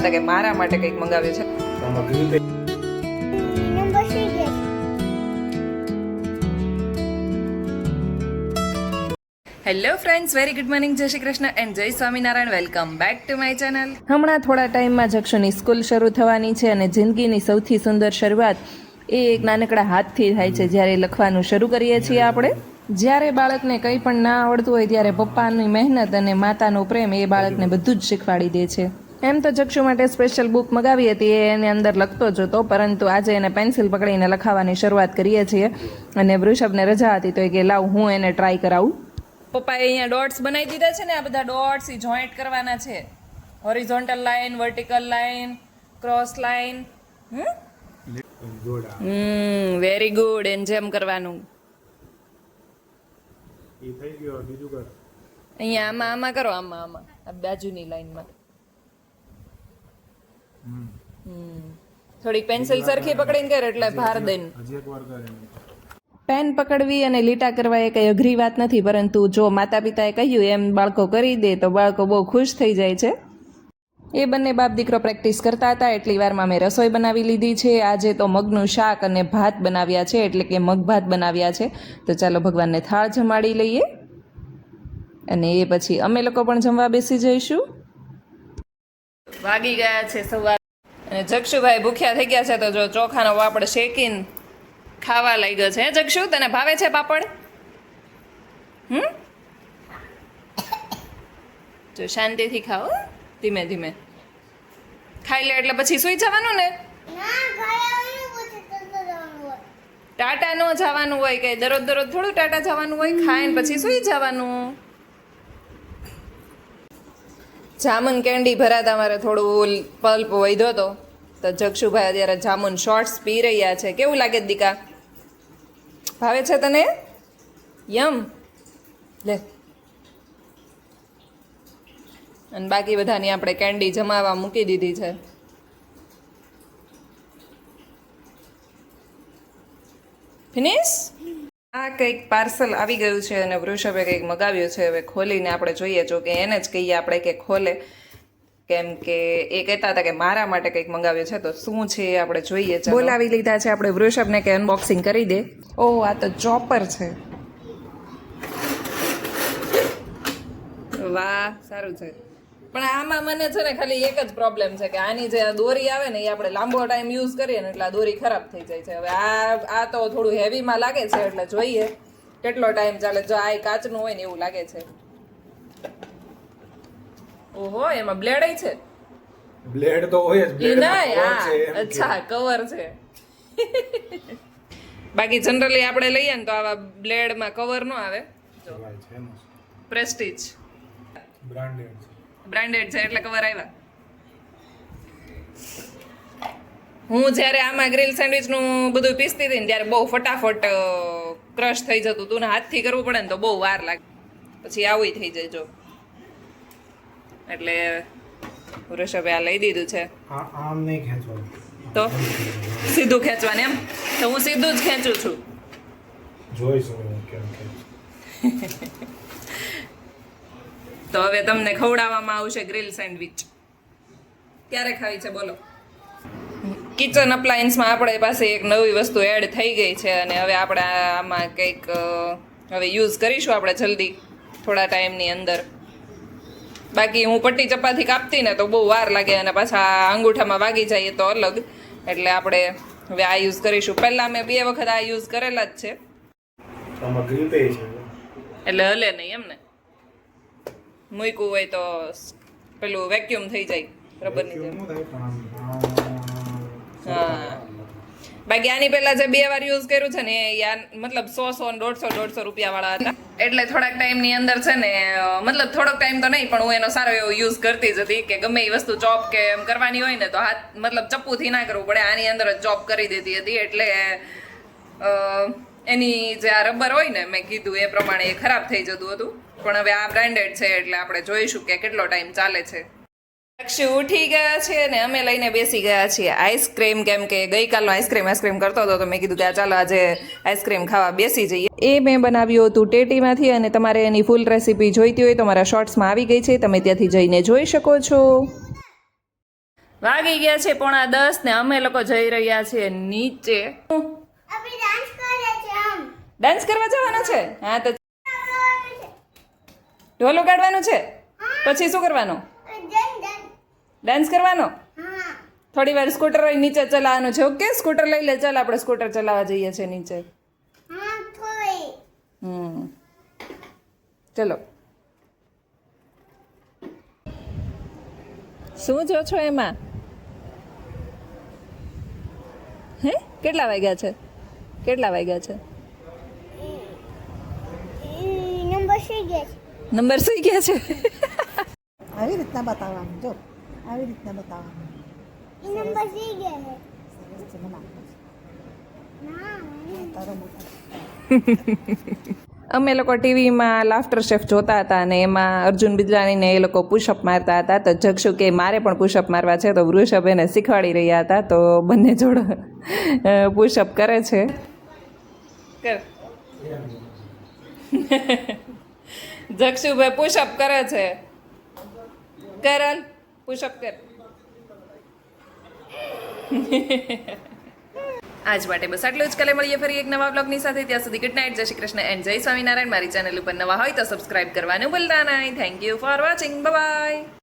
હતા કે મારા માટે કંઈક મંગાવ્યું છે. Hello friends, very good morning, જય શ્રી કૃષ્ણ એન્ડ જય Swaminarayan. Welcome back to my channel. હમણાં થોડા ટાઈમમાં જક્ષુની સ્કૂલ શરૂ થવાની છે અને જિંદગીની સૌથી સુંદર શરૂઆત એ એક નાનકડા હાથથી થાય છે. જ્યારે લખવાનું શરૂ કરીએ છીએ આપણે, જ્યારે બાળકને કંઈ પણ ના આવડતું હોય ત્યારે પપ્પાની મહેનત અને માતાનો પ્રેમ એ બાળકને બધું જ શીખવાડી દે છે. એમ તો જક્ષુ માટે સ્પેશિયલ બુક મગાવી હતી, એ એની અંદર લખતો જ હતો, પરંતુ આજે એને પેન્સિલ પકડીને લખાવવાની શરૂઆત કરીએ છીએ. અને વૃષભને રજા હતી તો એ કે લાવ હું એને ટ્રાય કરાવું. પપ્પાએ અહીંયા ડોટ્સ બનાવી દીધા છે ને, આ બધા ડોટ્સ એ જોઈન્ટ કરવાના છે. Horizontal line, vertical line, cross line. Very good. એન જેમ કરવાનું. અહીંયા આમાં આમાં કરો, આમાં આમાં આ બાજુની લાઈનમાં. થોડીક પેન્સિલ સરખી પકડીને કર એટલે ભાર દઈને. પેન પકડવી અને લીટા કરવા એ કંઈ અઘરી વાત નથી, પરંતુ જો માતા પિતાએ કહ્યું એમ બાળકો કરી દે તો બાળકો બહુ ખુશ થઈ જાય છે. એ બંને બાપ દીકરો પ્રેક્ટિસ કરતા હતા એટલી વારમાં મેં રસોઈ બનાવી લીધી છે. આજે તો મગનું શાક અને ભાત બનાવ્યા છે, એટલે કે મગ ભાત બનાવ્યા છે. તો ચાલો ભગવાનને થાળ જમાડી લઈએ અને એ પછી અમે લોકો પણ જમવા બેસી જઈશું. વાગી ગયા છે સવાર અને જક્ષુભાઈ ભૂખ્યા થઈ ગયા છે, તો જો ચોખાનો પાપડ શેકીને ખાવા લાગ્યો છે. જક્ષુ, તને ભાવે છે પાપડ? જો શાંતિથી ખાઓ, ધીમે ધીમે ખાઈ લે એટલે પછી સુઈ જવાનું ને. ટાટા નો જવાનું હોય, કઈ દરરોજ દરરોજ થોડું ટાટા જવાનું હોય. ખાઈને પછી સુઈ જવાનું. જામુન કેન્ડી ભરાતા મારે થોડું પલ્પ વધ્યો હતો, તો જક્ષુભાઈ અત્યારે જામુન શોર્ટ્સ પી રહ્યા છે. કેવું લાગે દીકા? ભાવે છે તને? યમ. લે. અને બાકી બધાની આપણે કેન્ડી જમાવા મૂકી દીધી છે. ફિનિશ. આ કંઈક પાર્સલ આવી ગયું છે અને વૃષભે કંઈક મગાવ્યું છે. હવે ખોલીને આપણે જોઈએ, જો કે એને જ કહીએ આપણે કે ખોલે, કેમ કે એ કહેતા હતા કે મારા માટે કંઈક મંગાવ્યું છે. તો શું છે એ આપણે જોઈએ. બોલાવી લીધા છે આપણે વૃષભને કે અનબોક્સિંગ કરી દે. ઓહ, આ તો ચોપર છે. વાહ, સારું છે. પણ આમાં મને છે ને ખાલી એક જ પ્રોબ્લેમ છે કે આની જે દોરી આવે ને એ આપણે લાંબો ટાઈમ યુઝ કરીએ ને એટલે આ દોરી ખરાબ થઈ જાય છે. હવે આ તો થોડું હેવીમાં લાગે છે, એટલે જોઈએ કેટલો ટાઈમ ચાલે. જો આ કાચનું હોય ને એવું લાગે છે. ઓહો, એમાં બ્લેડ છે. બ્લેડ તો હોય જ, બ્લેડ ના. અચ્છા, કવર છે. બાકી જનરલી આપણે લઈએ ને તો આવા બ્લેડમાં કવર નો આવે. જો પ્રેસ્ટીજ બ્રાન્ડેડ છે એટલે કવર આવ્યા. હું જ્યારે આમાં ગ્રીલ સેન્ડવિચનું બધું પીસતી હતી ને ત્યારે બહુ ફટાફટ ક્રશ થઈ જતું હતું ને હાથથી કરવું પડે ને તો બહુ વાર લાગે. પછી આવું થઈ જાય. જો એટલે વૃષભે આ લઈ દીધું છે. આમ નહીં ખેંચવાનું, તો સીધું ખેંચવાનું એમ? તો હું સીધું જ ખેંચું છું. જોઈશું કેમ ખેંચ. તો હવે તમને ખવડાવવામાં આવશે ગ્રીલ સેન્ડવિચ. ક્યારે ખાવી છે બોલો? કિચન અપ્લાયન્સમાં આપણે પાસે એક નવી વસ્તુ એડ થઈ ગઈ છે અને હવે આપણે આમાં કંઈક હવે યુઝ કરીશું આપણે જલ્દી થોડા ટાઈમની અંદર. બાકી હું પટ્ટી ચપાતી કાપતી ને તો બહુ વાર લાગે અને પાછા અંગૂઠામાં વાગી જાય તો અલગ. એટલે આપણે હવે આ યુઝ કરીશું. પહેલાં મેં 2 વખત આ યુઝ કરેલા જ છે, એટલે હલે નહીં એમ ને. મૂક્યું હોય તો પેલું વેક્યુમ થઈ જાય રબરની જેમ. હા, બાકી આની પહેલા જે 2 વાર યુઝ કર્યું છે ને યાર, મતલબ 100 ને 150 રૂપિયા વાળા હતા. એટલે થોડાક ટાઈમની અંદર છે ને, મતલબ થોડોક ટાઈમ તો નહીં પણ હું એનો સારો એવો યુઝ કરતી જ હતી કે ગમે એ વસ્તુ ચોપ કે એમ કરવાની હોય ને તો હાથ મતલબ ચપ્પુથી ના કરવું પડે, આની અંદર જ ચોપ કરી દેતી હતી. એટલે એની જે આ રબર હોય ને, મેં કીધું એ પ્રમાણે એ ખરાબ થઈ જતું હતું. પણ હવે આ બ્રાન્ડેડ છે એટલે આપણે જોઈશું કે કેટલો ટાઈમ ચાલે છે. લક્ષુ ઉઠી ગયા છે અને અમે લઈને બેસી ગયા છીએ આઈસ્ક્રીમ, કેમ કે ગઈકાલનો આઈસ્ક્રીમ કરતો હતો તો મેં કીધું કે ચાલો આજે આઈસ્ક્રીમ ખાવા બેસી જઈએ. એ મેં બનાવ્યું હતું ટેટીમાંથી અને તમારે એની ફૂલ રેસીપી જોઈતી હોય તો મારા શોર્ટ્સમાં આવી ગઈ છે, તમે ત્યાંથી જઈને જોઈ શકો છો. વાગી ગયા છે 9:30 ને અમે લોકો જઈ રહ્યા છીએ નીચે अभी डांस कर रहे थे हम ડાન્સ કરવા જવાનો છે હા તો ઢોલું કાઢવાનું છે પછી શું કરવાનું डन डन ડાન્સ કરવાનો हाँ થોડી વાર સ્કૂટર નીચે ચલાવવાનું છે ઓકે સ્કૂટર લઈ લે ચાલ આપણે સ્કૂટર ચલાવવા જઈએ છીએ નીચે हाँ थोड़ी ચલો શું જો છો એમાં હે કેટલા વાગ્યા છે नंबर से गए નંબર સુઈ ગયા છે આવી રીતના બતાવવાનું જો આવી રીતના બતાવવાનું नंबर से गए है સરસ છે મને આપો. ना તારો મોટો અમે લોકો ટીવીમાં લાફ્ટર શેફ જોતા હતા અને એમાં અર્જુન બિદલાણીને એ લોકો પુશઅપ મારતા હતા તો જગશુ કે મારે પણ પુશઅપ મારવા છે તો વૃષભ એને શીખવાડી રહ્યા હતા તો બંને જોડે પુશઅપ કરે છે કર જગશુભાઈ પુશઅપ કરે છે કરલ પુશઅપ કર આજ માટે બસ આટલું જ. કાલે મળીએ ફરી એક નવા બ્લોગની સાથે. ત્યાં સુધી ગુડ નાઇટ, જય શ્રી કૃષ્ણ એન્ડ જય સ્વામિનારાયણ. મારી ચેનલ ઉપર નવા હોય તો સબસ્ક્રાઇબ કરવાનું ભૂલતા નહીં. Thank you for watching. By.